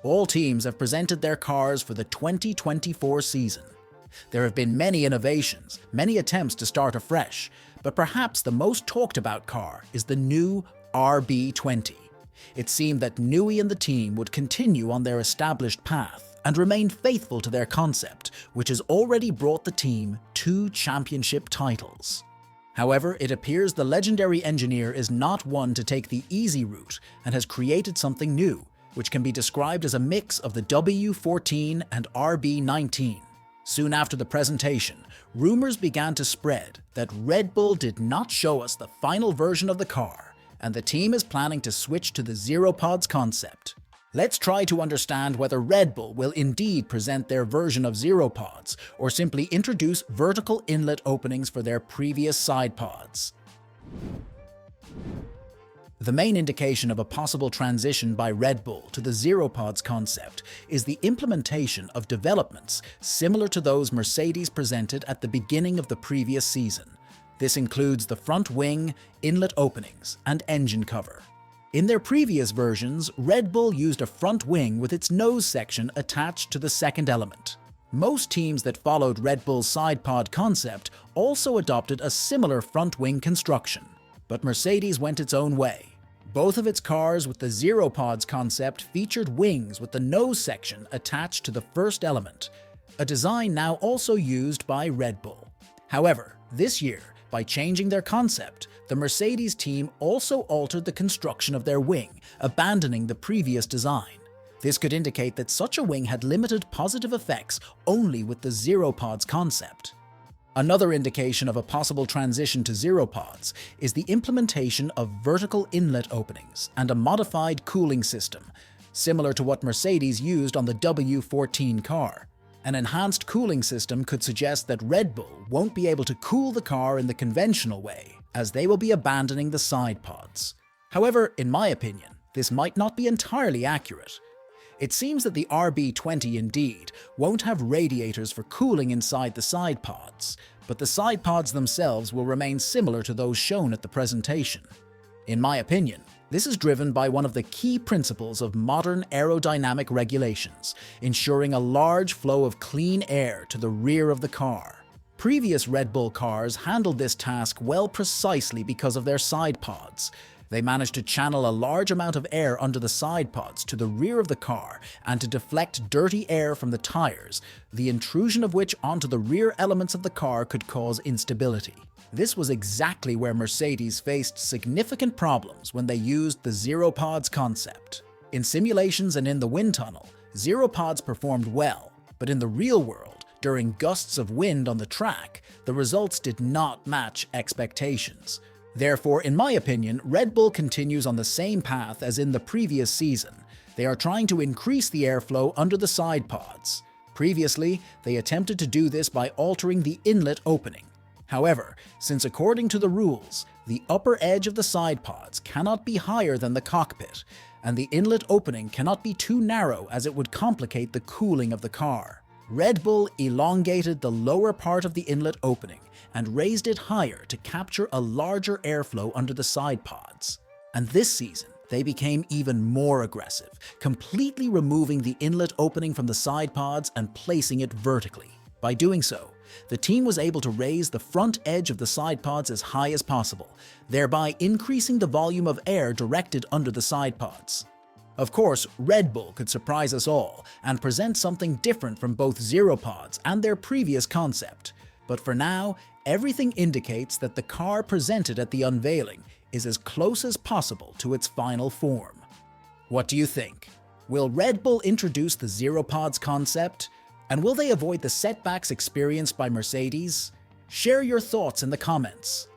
All teams have presented their cars for the 2024 season. There have been many innovations, many attempts to start afresh, but perhaps the most talked about car is the new RB20. It seemed that Newey and the team would continue on their established path and remain faithful to their concept, which has already brought the team 2 championship titles. However, it appears the legendary engineer is not one to take the easy route and has created something new, which can be described as a mix of the W14 and RB19. Soon after the presentation, rumors began to spread that RedBull did not show us the final version of the car, and the team is planning to switch to the zeropods concept. Let's try to understand whether RedBull will indeed present their version of zeropods or simply introduce vertical inlet openings for their previous side pods. The main indication of a possible transition by RedBull to the zeropods concept is the implementation of developments similar to those Mercedes presented at the beginning of the previous season. This includes the front wing, inlet openings, and engine cover. In their previous versions, RedBull used a front wing with its nose section attached to the second element. Most teams that followed RedBull's side pod concept also adopted a similar front wing construction, but Mercedes went its own way. Both of its cars with the zeropods concept featured wings with the nose section attached to the first element, a design now also used by RedBull. However, this year, by changing their concept, the Mercedes team also altered the construction of their wing, abandoning the previous design. This could indicate that such a wing had limited positive effects only with the zeropods concept. Another indication of a possible transition to zeropods is the implementation of vertical inlet openings and a modified cooling system, similar to what Mercedes used on the W14 car. An enhanced cooling system could suggest that RedBull won't be able to cool the car in the conventional way, as they will be abandoning the side pods. However, in my opinion, this might not be entirely accurate. It seems that the RB20 indeed won't have radiators for cooling inside the side pods, but the side pods themselves will remain similar to those shown at the presentation. In my opinion, this is driven by one of the key principles of modern aerodynamic regulations, ensuring a large flow of clean air to the rear of the car. Previous RedBull cars handled this task well precisely because of their side pods. They managed to channel a large amount of air under the side pods to the rear of the car and to deflect dirty air from the tires, the intrusion of which onto the rear elements of the car could cause instability. This was exactly where Mercedes faced significant problems when they used the zeropods concept. In simulations and in the wind tunnel, zeropods performed well, but in the real world, during gusts of wind on the track, the results did not match expectations. Therefore, in my opinion, RedBull continues on the same path as in the previous season. They are trying to increase the airflow under the side pods. Previously, they attempted to do this by altering the inlet opening. However, since according to the rules, the upper edge of the side pods cannot be higher than the cockpit, and the inlet opening cannot be too narrow as it would complicate the cooling of the car, RedBull elongated the lower part of the inlet opening and raised it higher to capture a larger airflow under the side pods. And this season, they became even more aggressive, completely removing the inlet opening from the side pods and placing it vertically. By doing so, the team was able to raise the front edge of the side pods as high as possible, thereby increasing the volume of air directed under the side pods. Of course, RedBull could surprise us all and present something different from both zeropods and their previous concept. But for now, everything indicates that the car presented at the unveiling is as close as possible to its final form. What do you think? Will RedBull introduce the zeropods concept? And will they avoid the setbacks experienced by Mercedes? Share your thoughts in the comments.